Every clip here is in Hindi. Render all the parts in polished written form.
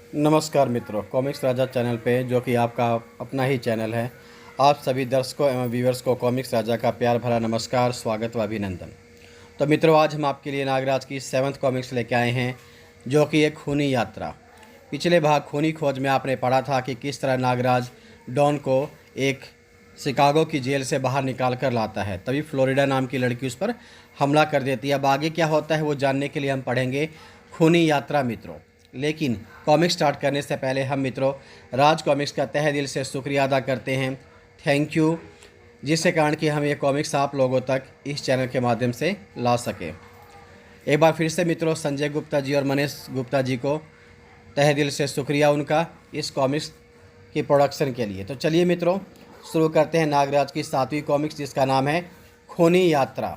नमस्कार मित्रों, कॉमिक्स राजा चैनल पे, जो कि आपका अपना ही चैनल है। आप सभी दर्शकों एवं व्यूवर्स को कॉमिक्स राजा का प्यार भरा नमस्कार, स्वागत व अभिनंदन। तो मित्रों, आज हम आपके लिए नागराज की 7th कॉमिक्स लेके आए हैं, जो कि एक खूनी यात्रा। पिछले भाग खूनी खोज में आपने पढ़ा था कि किस तरह नागराज डॉन को एक शिकागो की जेल से बाहर निकाल कर लाता है, तभी फ्लोरिडा नाम की लड़की उस पर हमला कर देती है। अब आगे क्या होता है वो जानने के लिए हम पढ़ेंगे खूनी यात्रा मित्रों। लेकिन कॉमिक्स स्टार्ट करने से पहले हम मित्रों राज कॉमिक्स का तहे दिल से शुक्रिया अदा करते हैं, थैंक यू, जिसके कारण कि हम ये कॉमिक्स आप लोगों तक इस चैनल के माध्यम से ला सके। एक बार फिर से मित्रों संजय गुप्ता जी और मनीष गुप्ता जी को तहे दिल से शुक्रिया उनका इस कॉमिक्स की प्रोडक्शन के लिए। तो चलिए मित्रों शुरू करते हैं नागराज की 7वीं कॉमिक्स, जिसका नाम है खूनी यात्रा।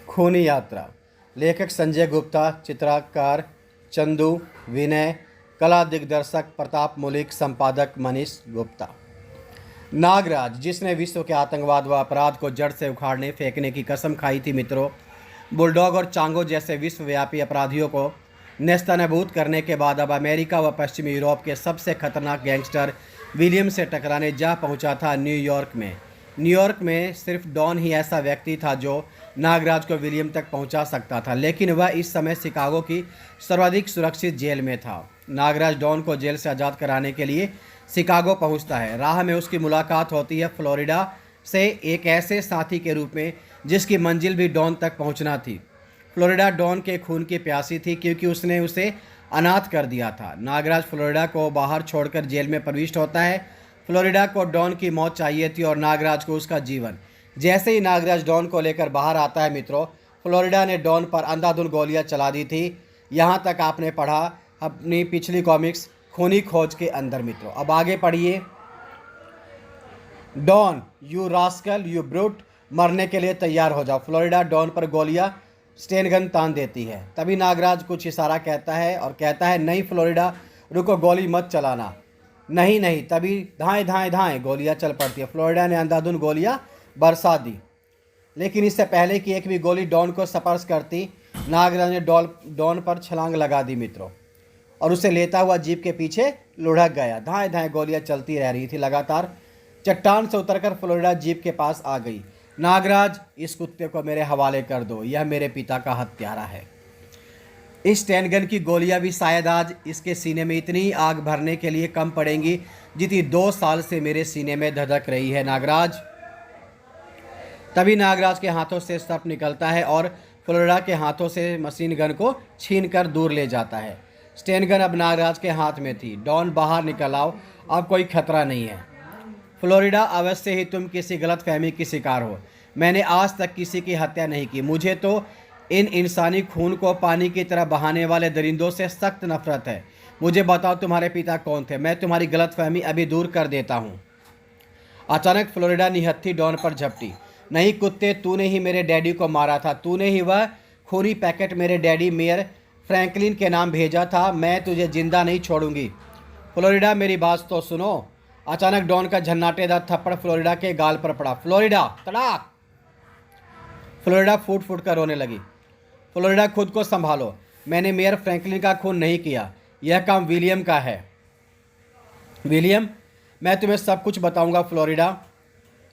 खूनी यात्रा। लेखक संजय गुप्ता, चित्रकार चंदू, विनय, कला दिग्दर्शक प्रताप मलिक, संपादक मनीष गुप्ता। नागराज, जिसने विश्व के आतंकवाद व अपराध को जड़ से उखाड़ने फेंकने की कसम खाई थी मित्रों, बुलडॉग और चांगो जैसे विश्वव्यापी अपराधियों को नेस्तनाबूद करने के बाद अब अमेरिका व पश्चिमी यूरोप के सबसे खतरनाक गैंगस्टर विलियम से टकराने जा पहुंचा था न्यूयॉर्क में। न्यूयॉर्क में सिर्फ डॉन ही ऐसा व्यक्ति था जो नागराज को विलियम तक पहुंचा सकता था, लेकिन वह इस समय शिकागो की सर्वाधिक सुरक्षित जेल में था। नागराज डॉन को जेल से आज़ाद कराने के लिए शिकागो पहुंचता है। राह में उसकी मुलाकात होती है फ्लोरिडा से एक ऐसे साथी के रूप में जिसकी मंजिल भी डॉन तक पहुंचना थी। फ्लोरिडा डॉन के खून की प्यासी थी, क्योंकि उसने उसे अनाथ कर दिया था। नागराज फ्लोरिडा को बाहर छोड़कर जेल में प्रविष्ट होता है। फ्लोरिडा को डॉन की मौत चाहिए थी और नागराज को उसका जीवन। जैसे ही नागराज डॉन को लेकर बाहर आता है मित्रों, फ्लोरिडा ने डॉन पर अंधाधुंध गोलियां चला दी थी। यहाँ तक आपने पढ़ा अपनी पिछली कॉमिक्स खूनी खोज के अंदर मित्रों। अब आगे पढ़िए। Don, you rascal, you brute, मरने के लिए तैयार हो जाओ। फ्लोरिडा डॉन पर गोलियां स्टेन गन तान देती है। तभी नागराज कुछ इशारा कहता है और कहता है, नहीं फ्लोरिडा, रुको, गोली मत चलाना। नहीं नहीं, तभी धाएं धाएं धाएं गोलियां चल पड़ती है। फ्लोरिडा ने अंधाधुंध गोलियां बरसा दी, लेकिन इससे पहले कि एक भी गोली डॉन को स्पर्श करती, नागराज ने डॉन पर छलांग लगा दी मित्रों और उसे लेता हुआ जीप के पीछे लुढ़क गया। धाएं धाएं गोलियां चलती रह रही थी लगातार। चट्टान से उतरकर फ्लोरिडा जीप के पास आ गई। नागराज, इस कुत्ते को मेरे हवाले कर दो, यह मेरे पिता का हत्यारा है। इस टेनगन की गोलियां भी शायद आज इसके सीने में इतनी आग भरने के लिए कम पड़ेंगी जितनी 2 साल से मेरे सीने में धधक रही है नागराज। तभी नागराज के हाथों से सर्प निकलता है और फ्लोरिडा के हाथों से मशीन गन को छीनकर दूर ले जाता है। स्टेन गन अब नागराज के हाथ में थी। डॉन, बाहर निकल आओ, अब कोई खतरा नहीं है। फ्लोरिडा, अवश्य ही तुम किसी गलतफहमी की शिकार हो। मैंने आज तक किसी की हत्या नहीं की। मुझे तो इन इंसानी खून को पानी की तरह बहाने वाले दरिंदों से सख्त नफरत है। मुझे बताओ तुम्हारे पिता कौन थे, मैं तुम्हारी गलतफहमी अभी दूर कर देता हूँ। अचानक फ्लोरिडा निहत्थी डॉन पर झपटी। नहीं कुत्ते, तूने ही मेरे डैडी को मारा था। तूने ही वह खूनी पैकेट मेरे डैडी मेयर फ्रैंकलिन के नाम भेजा था। मैं तुझे जिंदा नहीं छोड़ूंगी। फ्लोरिडा, मेरी बात तो सुनो। अचानक डॉन का झन्नाटेदार थप्पड़ फ्लोरिडा के गाल पर पड़ा। फ्लोरिडा, तड़ाक! फ्लोरिडा फूट फूट कर रोने लगी। फ्लोरिडा, खुद को संभालो, मैंने मेयर फ्रैंकलिन का खून नहीं किया, यह काम विलियम का है। विलियम, मैं तुम्हें सब कुछ बताऊंगा फ्लोरिडा,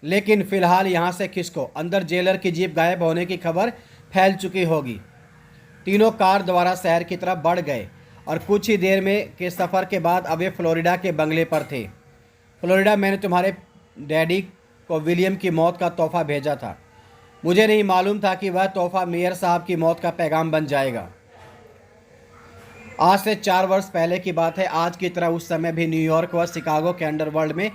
लेकिन फिलहाल यहाँ से खिसको। अंदर जेलर की जीप गायब होने की खबर फैल चुकी होगी। तीनों कार द्वारा शहर की तरफ बढ़ गए और कुछ ही देर में के सफ़र के बाद अब वे फ्लोरिडा के बंगले पर थे। फ्लोरिडा, मैंने तुम्हारे डैडी को विलियम की मौत का तोहफा भेजा था। मुझे नहीं मालूम था कि वह तोहफा मेयर साहब की मौत का पैगाम बन जाएगा। आज से 4 वर्ष पहले की बात है। आज की तरह उस समय भी न्यूयॉर्क व शिकागो के अंडरवर्ल्ड में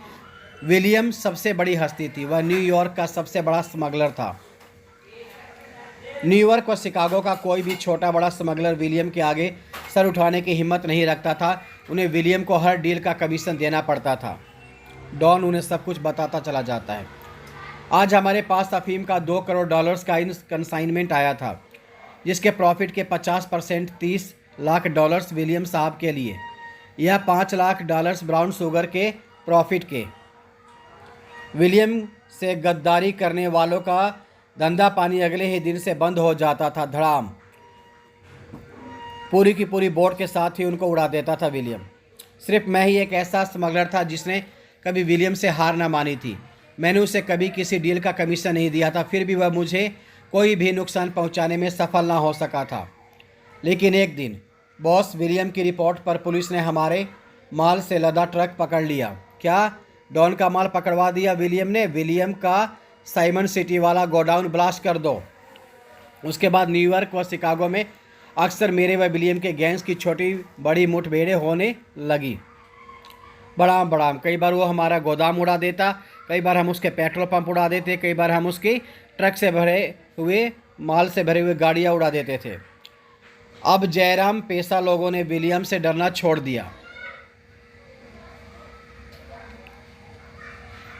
विलियम सबसे बड़ी हस्ती थी। वह न्यूयॉर्क का सबसे बड़ा स्मगलर था। न्यूयॉर्क व शिकागो का कोई भी छोटा बड़ा स्मगलर विलियम के आगे सर उठाने की हिम्मत नहीं रखता था। उन्हें विलियम को हर डील का कमीशन देना पड़ता था। डॉन उन्हें सब कुछ बताता चला जाता है। आज हमारे पास अफीम का $2 करोड़ का कंसाइनमेंट आया था, जिसके प्रॉफिट के 50% $30 लाख विलियम साहब के लिए। यह $5 लाख ब्राउन शुगर के प्रॉफिट के। विलियम से गद्दारी करने वालों का धंधा पानी अगले ही दिन से बंद हो जाता था। धड़ाम, पूरी की पूरी बोट के साथ ही उनको उड़ा देता था विलियम। सिर्फ मैं ही एक ऐसा स्मगलर था जिसने कभी विलियम से हार ना मानी थी। मैंने उसे कभी किसी डील का कमीशन नहीं दिया था, फिर भी वह मुझे कोई भी नुकसान पहुंचाने में सफल ना हो सका था। लेकिन एक दिन बॉस विलियम की रिपोर्ट पर पुलिस ने हमारे माल से लदा ट्रक पकड़ लिया। क्या डॉन का माल पकड़वा दिया विलियम ने? विलियम का साइमन सिटी वाला गोडाउन ब्लास्ट कर दो। उसके बाद न्यूयॉर्क व शिकागो में अक्सर मेरे व विलियम के गैंग्स की छोटी बड़ी मुठभेड़ें होने लगी। बड़ाम कई बार वो हमारा गोदाम उड़ा देता, कई बार हम उसके पेट्रोल पंप उड़ा देते, कई बार हम उसकी ट्रक से भरे हुए माल से भरे हुए गाड़ियाँ उड़ा देते थे। अब जयराम पेशा लोगों ने विलियम से डरना छोड़ दिया।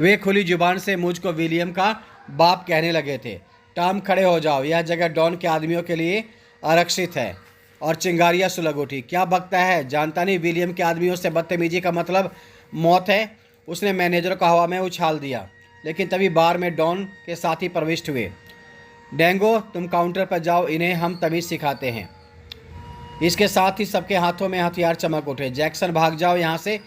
वे खुली जुबान से मुझको विलियम का बाप कहने लगे थे। टॉम, खड़े हो जाओ, यह जगह डॉन के आदमियों के लिए आरक्षित है। और चिंगारियां सुलग उठी। क्या बकता है, जानता नहीं विलियम के आदमियों से बदतमीजी का मतलब मौत है। उसने मैनेजर को हवा में उछाल दिया। लेकिन तभी बार में डॉन के साथी प्रविष्ट हुए। डेंगो, तुम काउंटर पर जाओ, इन्हें हम तमीज़ सिखाते हैं। इसके साथ ही सबके हाथों में हथियार चमक उठे। जैक्सन, भाग जाओ यहाँ से,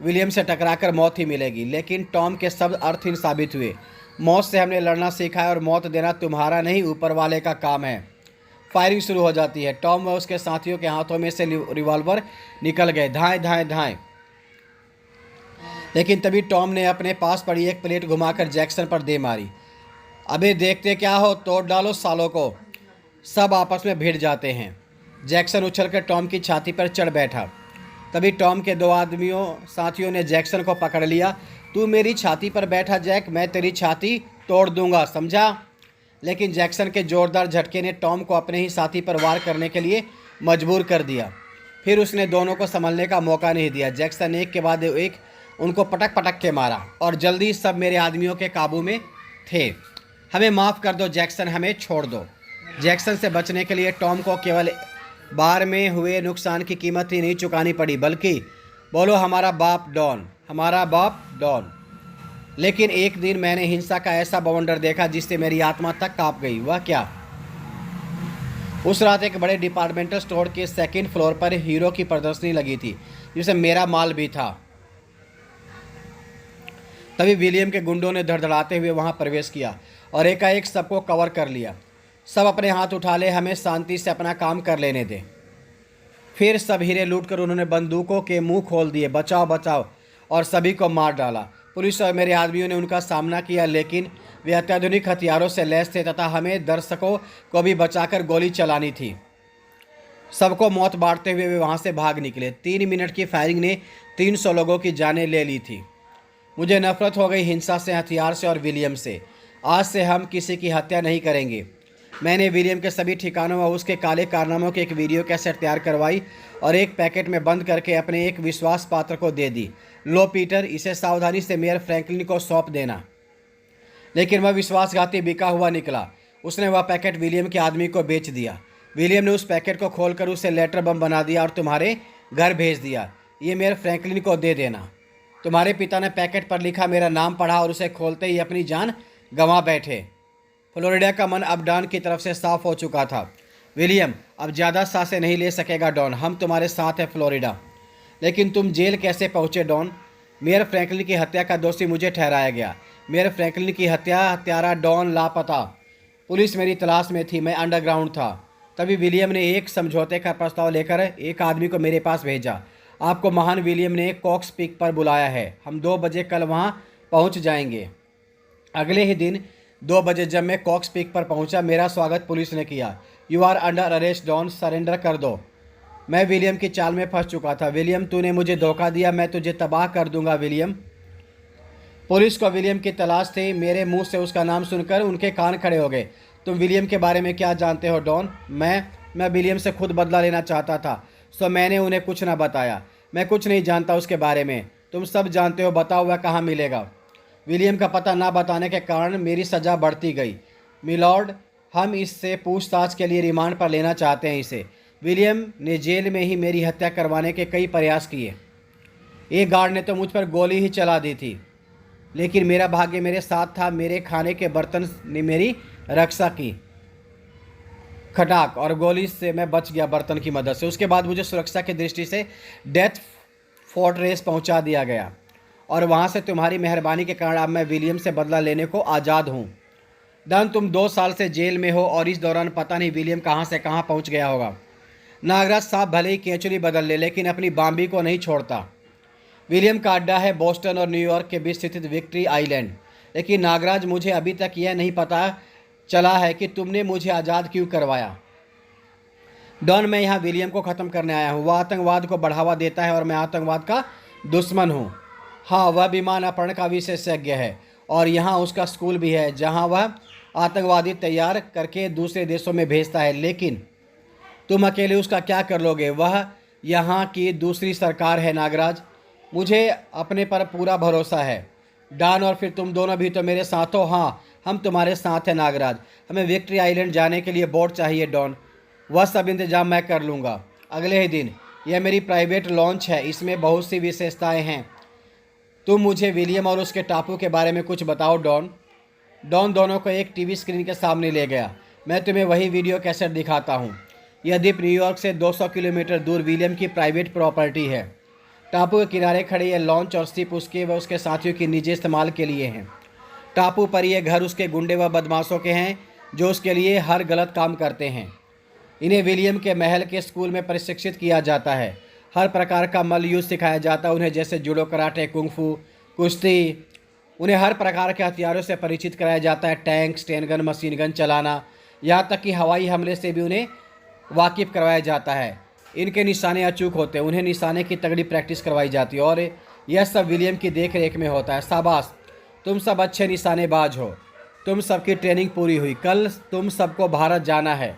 विलियम से टकराकर मौत ही मिलेगी। लेकिन टॉम के शब्द अर्थहीन साबित हुए। मौत से हमने लड़ना सीखा है और मौत देना तुम्हारा नहीं, ऊपर वाले का काम है। फायरिंग शुरू हो जाती है। टॉम व उसके साथियों के हाथों में से रिवॉल्वर निकल गए। धाएं। लेकिन तभी टॉम ने अपने पास पड़ी एक प्लेट घुमाकर जैक्सन पर दे मारी। अबे देखते क्या हो, तोड़ डालो सालों को। सब आपस में भिड़ जाते हैं। जैक्सन उछलकर टॉम की छाती पर चढ़ बैठा। तभी टॉम के दो साथियों ने जैक्सन को पकड़ लिया। तू मेरी छाती पर बैठा जैक, मैं तेरी छाती तोड़ दूंगा, समझा? लेकिन जैक्सन के जोरदार झटके ने टॉम को अपने ही साथी पर वार करने के लिए मजबूर कर दिया। फिर उसने दोनों को संभलने का मौका नहीं दिया। जैक्सन एक के बाद एक उनको पटक के मारा और जल्दी सब मेरे आदमियों के काबू में थे। हमें माफ़ कर दो जैक्सन, हमें छोड़ दो। जैक्सन से बचने के लिए टॉम को केवल बार में हुए नुकसान की कीमत ही नहीं चुकानी पड़ी, बल्कि बोलो हमारा बाप डॉन। लेकिन एक दिन मैंने हिंसा का ऐसा बवंडर देखा जिससे मेरी आत्मा तक कांप गई। वह क्या? उस रात एक बड़े डिपार्टमेंटल स्टोर के सेकंड फ्लोर पर हीरो की प्रदर्शनी लगी थी, जिसमें मेरा माल भी था। तभी विलियम के गुंडों ने धड़धड़ाते हुए वहां प्रवेश किया और एकाएक सबको कवर कर लिया। सब अपने हाथ उठा ले, हमें शांति से अपना काम कर लेने दे। फिर सब हीरे लूटकर उन्होंने बंदूकों के मुंह खोल दिए। बचाओ, और सभी को मार डाला। पुलिस और मेरे आदमियों ने उनका सामना किया, लेकिन वे अत्याधुनिक हथियारों से लैस थे तथा हमें दर्शकों को भी बचाकर गोली चलानी थी। सबको मौत बांटते हुए वे वहां से भाग निकले। 3 मिनट की फायरिंग ने 300 लोगों की जानें ले ली थी। मुझे नफरत हो गई हिंसा से, हथियार से और विलियम से। आज से हम किसी की हत्या नहीं करेंगे। मैंने विलियम के सभी ठिकानों और उसके काले कारनामों की एक वीडियो कैसेट तैयार करवाई और एक पैकेट में बंद करके अपने एक विश्वास पात्र को दे दी। लो पीटर, इसे सावधानी से मेयर फ्रैंकलिन को सौंप देना। लेकिन वह विश्वासघाती बिका हुआ निकला। उसने वह पैकेट विलियम के आदमी को बेच दिया। विलियम ने उस पैकेट को खोलकर उसे लेटर बम बना दिया और तुम्हारे घर भेज दिया। ये मेयर फ्रैंकलिन को दे देना। तुम्हारे पिता ने पैकेट पर लिखा मेरा नाम पढ़ा और उसे खोलते ही अपनी जान गंवा बैठे। फ्लोरिडा का मन अब डॉन की तरफ से साफ हो चुका था। विलियम अब ज़्यादा सांसें नहीं ले सकेगा डॉन, हम तुम्हारे साथ हैं फ्लोरिडा। लेकिन तुम जेल कैसे पहुँचे डॉन? मेयर फ्रैंकलिन की हत्या का दोषी मुझे ठहराया गया। मेयर फ्रैंकलिन की हत्यारा डॉन लापता। पुलिस मेरी तलाश में थी, मैं अंडरग्राउंड था। तभी विलियम ने एक समझौते का प्रस्ताव लेकर एक आदमी को मेरे पास भेजा। आपको महान विलियम ने कॉक्स पीक पर बुलाया है। हम 2 बजे कल वहाँ पहुँच जाएंगे। अगले ही दिन 2 बजे जब मैं कॉक्स पीक पर पहुंचा, मेरा स्वागत पुलिस ने किया। You are under arrest don, surrender कर दो। मैं विलियम की चाल में फंस चुका था। विलियम, तूने मुझे धोखा दिया, मैं तुझे तबाह कर दूंगा विलियम। पुलिस को विलियम की तलाश थी। मेरे मुंह से उसका नाम सुनकर उनके कान खड़े हो गए। तुम विलियम के बारे में क्या जानते हो डॉन? मैं विलियम से खुद बदला लेना चाहता था, सो मैंने उन्हें कुछ ना बताया। मैं कुछ नहीं जानता उसके बारे में। तुम सब जानते हो, बताओ वह कहाँ मिलेगा? विलियम का पता ना बताने के कारण मेरी सज़ा बढ़ती गई। मिलॉर्ड, हम इससे पूछताछ के लिए रिमांड पर लेना चाहते हैं इसे। विलियम ने जेल में ही मेरी हत्या करवाने के कई प्रयास किए। एक गार्ड ने तो मुझ पर गोली ही चला दी थी, लेकिन मेरा भाग्य मेरे साथ था। मेरे खाने के बर्तन ने मेरी रक्षा की खटाक और गोली से मैं बच गया बर्तन की मदद से। उसके बाद मुझे सुरक्षा की दृष्टि से डेथ फोर्ट्रेस पहुंचा दिया गया और वहां से तुम्हारी मेहरबानी के कारण अब मैं विलियम से बदला लेने को आज़ाद हूं। डन, तुम 2 साल से जेल में हो और इस दौरान पता नहीं विलियम कहां से कहां पहुंच गया होगा। नागराज साहब भले ही केंचुली बदल ले लेकिन अपनी बाम्बी को नहीं छोड़ता। विलियम का अड्डा है बोस्टन और न्यूयॉर्क के बीच स्थित विक्ट्री आइलैंड। लेकिन नागराज, मुझे अभी तक यह नहीं पता चला है कि तुमने मुझे आज़ाद क्यों करवाया। डॉन, मैं यहाँ विलियम को ख़त्म करने आया हूँ। वह आतंकवाद को बढ़ावा देता है और मैं आतंकवाद का दुश्मन हूँ। हाँ, वह विमान अपहरण का विशेषज्ञ है और यहाँ उसका स्कूल भी है जहाँ वह आतंकवादी तैयार करके दूसरे देशों में भेजता है। लेकिन तुम अकेले उसका क्या कर लोगे? वह यहाँ की दूसरी सरकार है नागराज। मुझे अपने पर पूरा भरोसा है। डॉन, और फिर तुम दोनों भी तो मेरे साथ हो। हाँ, हम तुम्हारे साथ हैं नागराज। हमें विक्ट्री आइलैंड जाने के लिए बोट चाहिए डॉन। वह सब इंतजाम मैं कर लूँगा अगले ही दिन। यह मेरी प्राइवेट लॉन्च है, इसमें बहुत सी विशेषताएं हैं। तुम मुझे विलियम और उसके टापू के बारे में कुछ बताओ डॉन। डॉन दोनों को एक टीवी स्क्रीन के सामने ले गया। मैं तुम्हें वही वीडियो कैसेट दिखाता हूँ। यह द्वीप न्यूयॉर्क से 200 किलोमीटर दूर विलियम की प्राइवेट प्रॉपर्टी है। टापू के किनारे खड़े ये लॉन्च और शिप उसके व उसके साथियों की निजी इस्तेमाल के लिए हैं। टापू पर ये घर उसके गुंडे व बदमाशों के हैं जो उसके लिए हर गलत काम करते हैं। इन्हें विलियम के महल के स्कूल में प्रशिक्षित किया जाता है। हर प्रकार का मल्ल युद्ध सिखाया जाता है उन्हें, जैसे जूडो, कराटे, कुंग-फू, कुश्ती। उन्हें हर प्रकार के हथियारों से परिचित कराया जाता है, tank, stand gun, machine gun चलाना, यहाँ तक कि हवाई हमले से भी उन्हें वाकिफ़ करवाया जाता है। इनके निशाने अचूक होते हैं, उन्हें निशाने की तगड़ी प्रैक्टिस करवाई जाती है और यह सब विलियम की देख रेख में होता है। शाबाश, तुम सब अच्छे निशानेबाज हो। तुम सबकी ट्रेनिंग पूरी हुई। कल तुम सबको भारत जाना है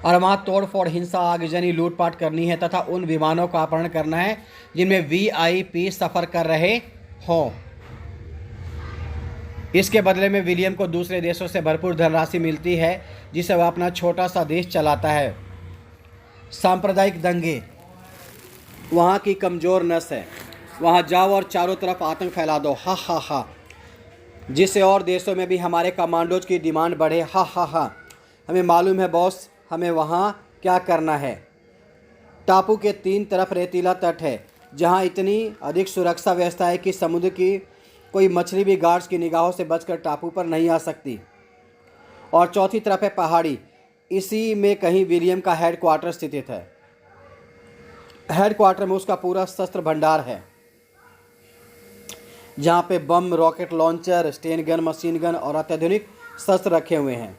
और वहाँ तोड़फोड़, हिंसा, आगजनी, लूटपाट करनी है तथा उन विमानों का अपहरण करना है जिनमें VIP सफ़र कर रहे हों। इसके बदले में विलियम को दूसरे देशों से भरपूर धनराशि मिलती है जिसे वह अपना छोटा सा देश चलाता है। सांप्रदायिक दंगे वहाँ की कमज़ोर नस है। वहाँ जाओ और चारों तरफ आतंक फैला दो। हा हा हा। जिससे और देशों में भी हमारे कमांडोज की डिमांड बढ़े। हा हा हा। हमें मालूम है बॉस, हमें वहाँ क्या करना है। टापू के 3 तरफ रेतीला तट है जहाँ इतनी अधिक सुरक्षा व्यवस्था है कि समुद्र की कोई मछली भी गार्ड्स की निगाहों से बचकर टापू पर नहीं आ सकती। और चौथी तरफ है पहाड़ी। इसी में कहीं विलियम का हेडक्वार्टर स्थित है। हेडक्वार्टर में उसका पूरा शस्त्र भंडार है जहाँ पे bomb, rocket launcher, sten gun, machine gun और अत्याधुनिक शस्त्र रखे हुए हैं।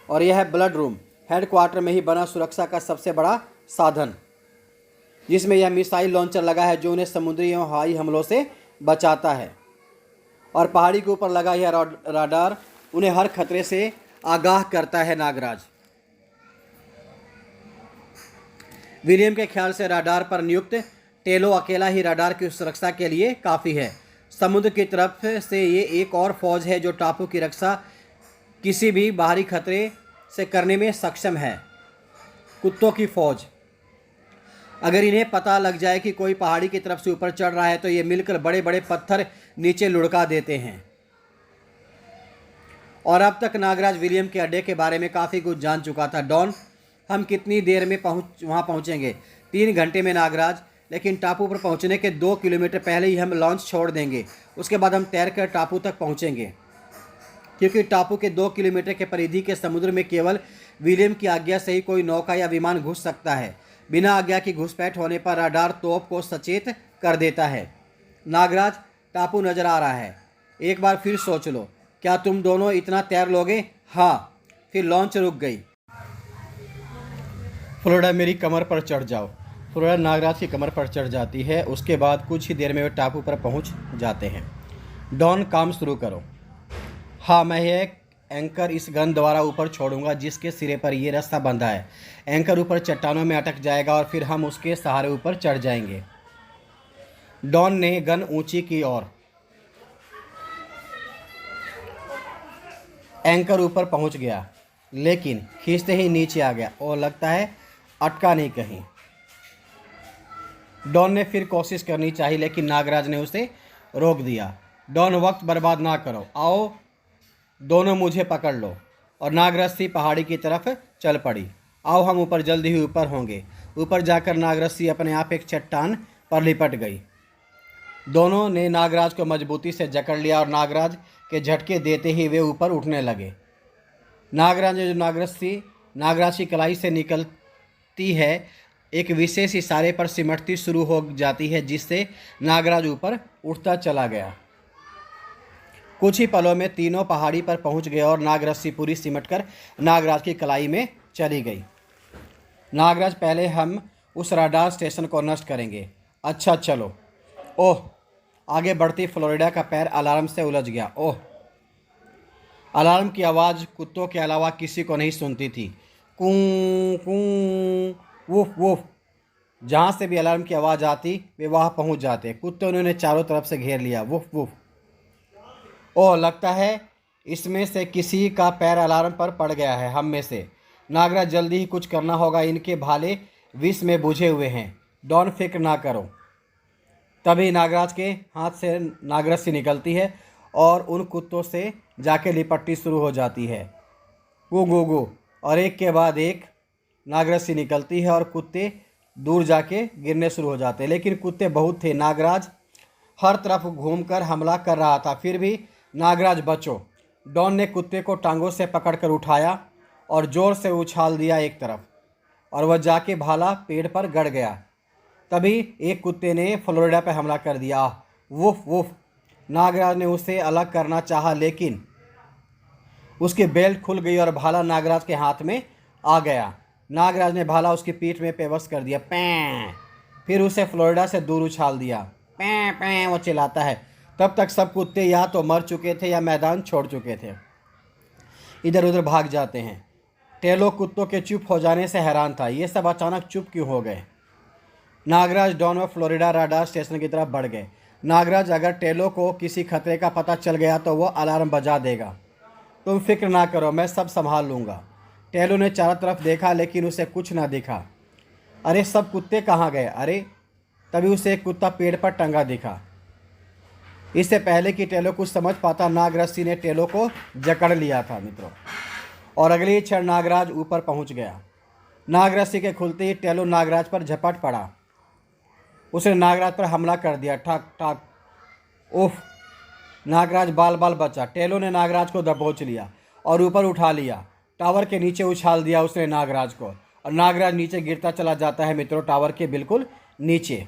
और यह है ब्लड रूम, हेडक्वार्टर में ही बना सुरक्षा का सबसे बड़ा साधन, जिसमें यह मिसाइल लॉन्चर लगा है जो उन्हें समुद्री एवं हवाई हमलों से बचाता है। और पहाड़ी के ऊपर लगा यह राडार उन्हें हर खतरे से आगाह करता है। नागराज, विलियम के ख्याल से राडार पर नियुक्त टेलो अकेला ही राडार की सुरक्षा के लिए काफ़ी है। समुद्र की तरफ से ये एक और फौज है जो टापू की रक्षा किसी भी बाहरी खतरे से करने में सक्षम है। कुत्तों की फौज। अगर इन्हें पता लग जाए कि कोई पहाड़ी की तरफ से ऊपर चढ़ रहा है तो ये मिलकर बड़े बड़े पत्थर नीचे लुढ़का देते हैं। और अब तक नागराज विलियम के अड्डे के बारे में काफ़ी कुछ जान चुका था। डॉन, हम कितनी देर में वहाँ पहुँचेंगे? 3 घंटे में नागराज, लेकिन टापू पर पहुँचने के 2 किलोमीटर पहले ही हम लॉन्च छोड़ देंगे। उसके बाद हम तैरकर टापू तक पहुँचेंगे, क्योंकि टापू के 2 किलोमीटर के परिधि के समुद्र में केवल विलियम की आज्ञा से ही कोई नौका या विमान घुस सकता है। बिना आज्ञा की घुसपैठ होने पर राडार तोप को सचेत कर देता है। नागराज, टापू नजर आ रहा है। एक बार फिर सोच लो, क्या तुम दोनों इतना तैर लोगे? हाँ। फिर लॉन्च रुक गई। फ्लोरिडा, मेरी कमर पर चढ़ जाओ। फ्लोरिडा नागराज की कमर पर चढ़ जाती है। उसके बाद कुछ ही देर में वे टापू पर पहुंच जाते हैं। डॉन, काम शुरू करो। हाँ, मैं एक एंकर इस गन द्वारा ऊपर छोड़ूंगा जिसके सिरे पर यह रस्सा बंधा है। एंकर ऊपर चट्टानों में अटक जाएगा और फिर हम उसके सहारे ऊपर चढ़ जाएंगे। डॉन ने गन ऊंची की और एंकर ऊपर पहुंच गया, लेकिन खींचते ही नीचे आ गया और लगता है अटका नहीं कहीं। डॉन ने फिर कोशिश करनी चाहिए, लेकिन नागराज ने उसे रोक दिया। डॉन, वक्त बर्बाद ना करो। आओ दोनों मुझे पकड़ लो। और नागरस्सी पहाड़ी की तरफ चल पड़ी। आओ हम ऊपर, जल्दी ही ऊपर होंगे। ऊपर जाकर नागरस्सी अपने आप एक चट्टान पर लिपट गई। दोनों ने नागराज को मजबूती से जकड़ लिया और नागराज के झटके देते ही वे ऊपर उठने लगे। नागराज ने जो नागराज की कलाई से निकलती है, एक विशेष इशारे पर सिमटती शुरू हो जाती है, जिससे नागराज ऊपर उठता चला गया। कुछ ही पलों में तीनों पहाड़ी पर पहुंच गए और नागरस्सी पूरी सिमटकर नागराज की कलाई में चली गई। नागराज, पहले हम उस राडार स्टेशन को नष्ट करेंगे। अच्छा चलो। ओह! आगे बढ़ती फ्लोरिडा का पैर अलार्म से उलझ गया। ओह! अलार्म की आवाज़ कुत्तों के अलावा किसी को नहीं सुनती थी। कूं कूं, वुफ वुफ। जहाँ से भी अलार्म की आवाज़ आती वे वहाँ पहुँच जाते। कुत्ते उन्होंने चारों तरफ से घेर लिया। Woof woof. ओह, लगता है इसमें से किसी का पैर अलार्म पर पड़ गया है, हम में से। नागराज, जल्दी ही कुछ करना होगा, इनके भाले विष में बुझे हुए हैं। डॉन, फिक्र ना करो। तभी नागराज के हाथ से नागरस्सी निकलती है और उन कुत्तों से जाके लिपटनी शुरू हो जाती है। गू गू गू। और एक के बाद एक नागरस्सी निकलती है और कुत्ते दूर जाके गिरने शुरू हो जाते हैं। लेकिन कुत्ते बहुत थे। नागराज हर तरफ घूमकर हमला कर रहा था, फिर भी नागराज बचो। डॉन ने कुत्ते को टांगों से पकड़कर उठाया और जोर से उछाल दिया एक तरफ, और वह जाके भाला पेड़ पर गड़ गया। तभी एक कुत्ते ने फ्लोरिडा पर हमला कर दिया। Woof woof. नागराज ने उसे अलग करना चाहा, लेकिन उसकी बेल्ट खुल गई और भाला नागराज के हाथ में आ गया। नागराज ने भाला उसकी पीठ में पेवश कर दिया। पैं। फिर उसे फ्लोरिडा से दूर उछाल दिया। पैं पैं वो चिल्लाता है। तब तक सब कुत्ते या तो मर चुके थे या मैदान छोड़ चुके थे, इधर उधर भाग जाते हैं। टेलो कुत्तों के चुप हो जाने से हैरान था। ये सब अचानक चुप क्यों हो गए? नागराज, डॉन और फ्लोरिडा राडार स्टेशन की तरफ बढ़ गए। नागराज, अगर टेलो को किसी खतरे का पता चल गया तो वह अलार्म बजा देगा। तुम फिक्र ना करो, मैं सब संभाल लूँगा। टेलो ने चारों तरफ देखा, लेकिन उसे कुछ ना दिखा। अरे, सब कुत्ते कहाँ गए? अरे, तभी उसे एक कुत्ता पेड़ पर टंगा दिखा। इससे पहले कि टेलो कुछ समझ पाता, नागरस्सी ने टेलो को जकड़ लिया था मित्रों, और अगले ही क्षण नागराज ऊपर पहुंच गया। नागरस्सी के खुलते ही टेलो नागराज पर झपट पड़ा। उसने नागराज पर हमला कर दिया। ठक ठक। उफ! नागराज बाल बाल बचा। टेलो ने नागराज को दबोच लिया और ऊपर उठा लिया। टावर के नीचे उछाल दिया उसने नागराज को, और नागराज नीचे गिरता चला जाता है मित्रों, टावर के बिल्कुल नीचे।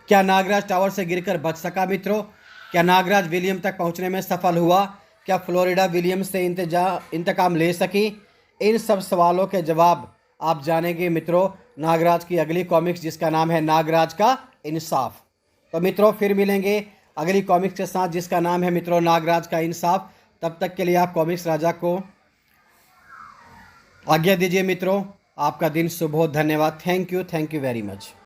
क्या नागराज टावर से गिरकर बच सका मित्रों? क्या नागराज विलियम तक पहुंचने में सफल हुआ? क्या फ्लोरिडा विलियम से इंतकाम ले सकी? इन सब सवालों के जवाब आप जानेंगे मित्रों नागराज की अगली कॉमिक्स, जिसका नाम है नागराज का इंसाफ। तो मित्रों, फिर मिलेंगे अगली कॉमिक्स के साथ, जिसका नाम है मित्रों नागराज का इंसाफ। तब तक के लिए आप कॉमिक्स राजा को आज्ञा दीजिए मित्रों। आपका दिन शुभ हो। धन्यवाद। Thank you very much.